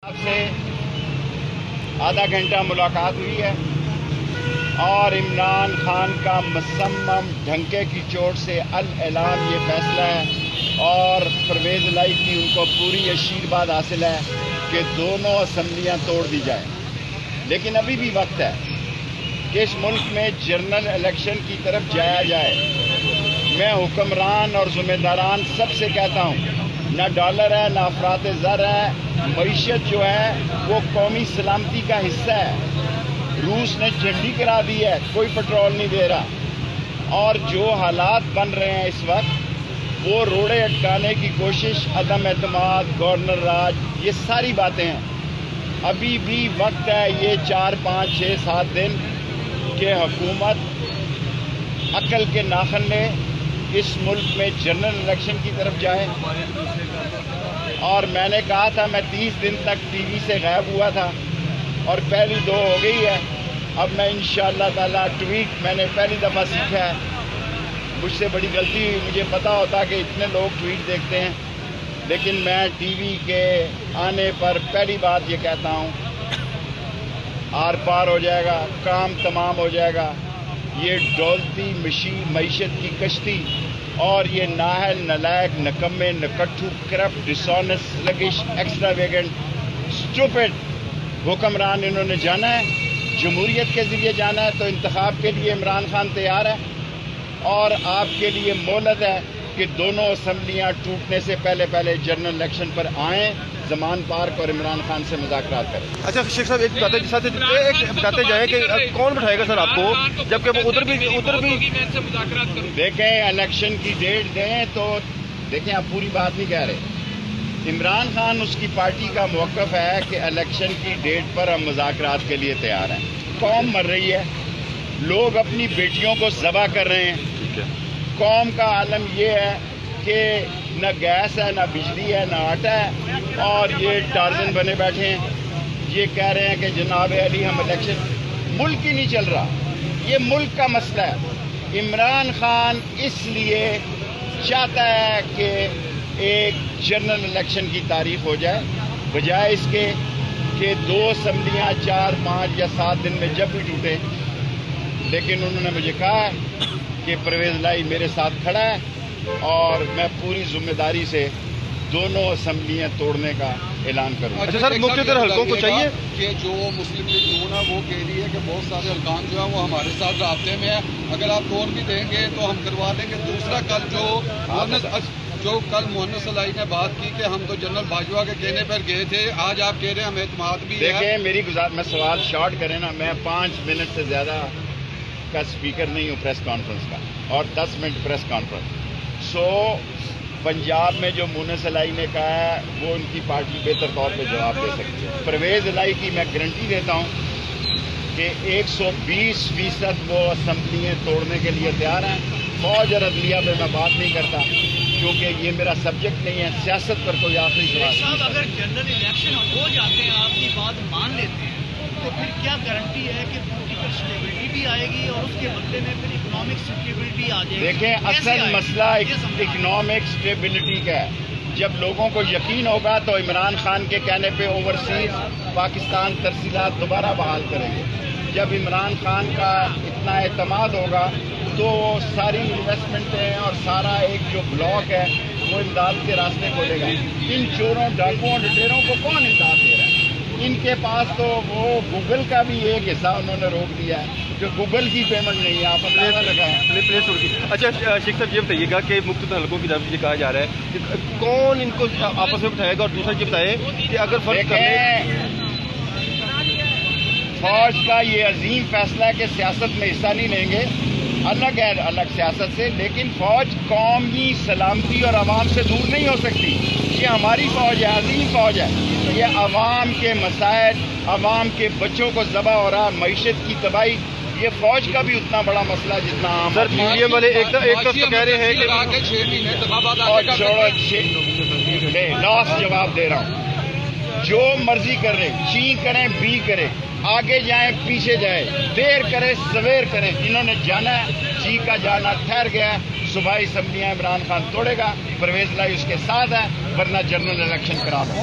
آپ سے آدھا گھنٹہ ملاقات ہوئی ہے اور عمران خان کا مصمم ڈھنکے کی چوٹ سے الاعلان یہ فیصلہ ہے اور پرویز الہی کی ان کو پوری آشیرواد حاصل ہے کہ دونوں اسمبلیاں توڑ دی جائیں. لیکن ابھی بھی وقت ہے کہ اس ملک میں جنرل الیکشن کی طرف جایا جائے. میں حکمران اور ذمہ داران سب سے کہتا ہوں، نہ ڈالر ہے نہ افراط زر ہے. معیشت جو ہے وہ قومی سلامتی کا حصہ ہے. روس نے جھنڈی کرا دی ہے، کوئی پٹرول نہیں دے رہا. اور جو حالات بن رہے ہیں اس وقت وہ روڑے اٹکانے کی کوشش، عدم اعتماد، گورنر راج، یہ ساری باتیں ہیں. ابھی بھی وقت ہے یہ 4 5 6 7 دن کہ حکومت عقل کے ناخن لے، اس ملک میں جنرل الیکشن کی طرف جائے. اور میں نے کہا تھا میں 30 دن تک ٹی وی سے غائب ہوا تھا اور پہلی 2 ہو گئی ہے. اب میں انشاءاللہ تعالیٰ ٹویٹ میں نے پہلی دفعہ سیکھا ہے. مجھ سے بڑی غلطی ہوئی، مجھے پتا ہوتا کہ اتنے لوگ ٹویٹ دیکھتے ہیں. لیکن میں ٹی وی کے آنے پر پہلی بات یہ کہتا ہوں، آر پار ہو جائے گا، کام تمام ہو جائے گا. یہ ڈولتی معیشت کی کشتی اور یہ نااہل، نالائق، نکمے، نکٹھو، کرپٹ، ڈسونس، سلگش، ایکسٹرا ویگنٹ، اسٹوپڈ حکمران انہوں نے جانا ہے. جمہوریت کے ذریعے جانا ہے تو انتخاب کے لیے عمران خان تیار ہے اور آپ کے لیے مہلت ہے کہ دونوں اسمبلیاں ٹوٹنے سے پہلے جنرل الیکشن پر آئیں. زمان پارک اور عمران خان سے مذاکرات کریں. اچھا شیخ صاحب، ایک بتاتے جائیں کہ کون بٹھائے گا سر آپ کو، جبکہ وہ ادھر بھی دیکھیں الیکشن کی ڈیٹ دیں تو دیکھیں آپ پوری بات نہیں کہہ رہے. عمران خان اس کی پارٹی کا موقف ہے کہ الیکشن کی ڈیٹ پر ہم مذاکرات کے لیے تیار ہیں. قوم مر رہی ہے، لوگ اپنی بیٹیوں کو ذبح کر رہے ہیں. قوم کا عالم یہ ہے کہ نہ گیس ہے، نہ بجلی ہے، نہ آٹا ہے، اور یہ ٹارزن بنے بیٹھے ہیں. یہ کہہ رہے ہیں کہ جناب علی ہم الیکشن، ملک ہی نہیں چل رہا. یہ ملک کا مسئلہ ہے. عمران خان اس لیے چاہتا ہے کہ ایک جنرل الیکشن کی تاریخ ہو جائے، بجائے اس کے کہ 2 اسمبلیاں 4 5 یا 7 دن میں جب بھی ٹوٹے. لیکن انہوں نے مجھے کہا کہ پرویز الہی میرے ساتھ کھڑا ہے اور میں پوری ذمہ داری سے دونوں اسمبلیاں توڑنے کا اعلان کروں. اچھا سر، مقتدر حلقوں کو چاہیے کہ جو مسلم لیگ نون ہے وہ کہہ رہی ہے کہ بہت سارے ارکان جو ہیں وہ ہمارے ساتھ رابطے میں ہیں، اگر آپ توڑ بھی دیں گے تو ہم کروا دیں گے. دوسرا کل مونس الہی نے بات کی کہ ہم تو جنرل باجوہ کے کہنے پر گئے تھے، آج آپ کہہ رہے ہیں ہم اعتماد بھی ہے. دیکھیں میری میں سوال شارٹ کریں نا، میں 5 منٹ سے زیادہ کا اسپیکر نہیں ہوں پریس کانفرنس کا، اور 10 منٹ پریس کانفرنس. پنجاب میں جو مونس الہی نے کہا ہے وہ ان کی پارٹی بہتر طور پہ جواب دے سکتی ہے. پرویز الہی کی میں گارنٹی دیتا ہوں کہ 120% وہ اسمبلیاں توڑنے کے لیے تیار ہیں. فوج اور عدلیہ پہ میں بات نہیں کرتا کیونکہ یہ میرا سبجیکٹ نہیں ہے. سیاست پر کوئی آخری سوال صاحب اگر جنرل الیکشن ہو جاتے ہیں، آپ کی بات مان لیتے ہیں، تو پھر کیا گارنٹی ہے کہ پولیٹیکل اسٹیبلٹی بھی آئے گی اور اس کے بدلے میں پھر اکنامک اسٹیبلٹی آ جائے گی؟ دیکھیں اصل مسئلہ اکنامک اسٹیبلٹی کا ہے. جب لوگوں کو یقین ہوگا تو عمران خان کے کہنے پہ اوورسیز پاکستان ترسیلات دوبارہ بحال کریں گے. جب عمران خان کا اتنا اعتماد ہوگا تو ساری انویسٹمنٹیں اور سارا ایک جو بلاک ہے وہ امداد کے راستے کھولے گا. ان چوروں، ڈاکوؤں، لٹیروں کو کون امداد دے رہا ہے؟ ان کے پاس تو وہ گوگل کا بھی ایک حصہ انہوں نے روک دیا ہے کہ گوگل کی پیمنٹ نہیں ہے. آپ اندازہ لگائیں. اچھا شیخ صاحب، یہ بتائیے گا کہ مقتدر حلقوں کی طرف یہ کہا جا رہا ہے کہ کون ان کو آپس میں بٹھائے گا، اور دوسرا یہ بتائے کہ اگر فرض فوج کا یہ عظیم فیصلہ ہے کہ سیاست میں حصہ نہیں لیں گے، الگ ہے الگ سیاست سے، لیکن فوج قومی سلامتی اور عوام سے دور نہیں ہو سکتی. یہ ہماری فوج ہے، عظیم فوج ہے. یہ عوام کے مسائل، عوام کے بچوں کو ذبح ہو رہا، معیشت کی تباہی، یہ فوج کا بھی اتنا بڑا مسئلہ جتنا عام. سر میڈیم والے ایک طرف کہہ رہے ہیں کہ 6 مہینے انتخابات لاس جواب دے رہا ہوں. جو مرضی کر رہے، چی کریں بی کریں، آگے جائیں پیچھے جائیں، دیر کریں سویر کریں، انہوں نے جانا ہے. چی کا جانا ٹھہر گیا ہے. صوبائی اسمبلیاں عمران خان توڑے گا، پرویز الہی اس کے ساتھ ہے، ورنہ جنرل الیکشن کرا دو.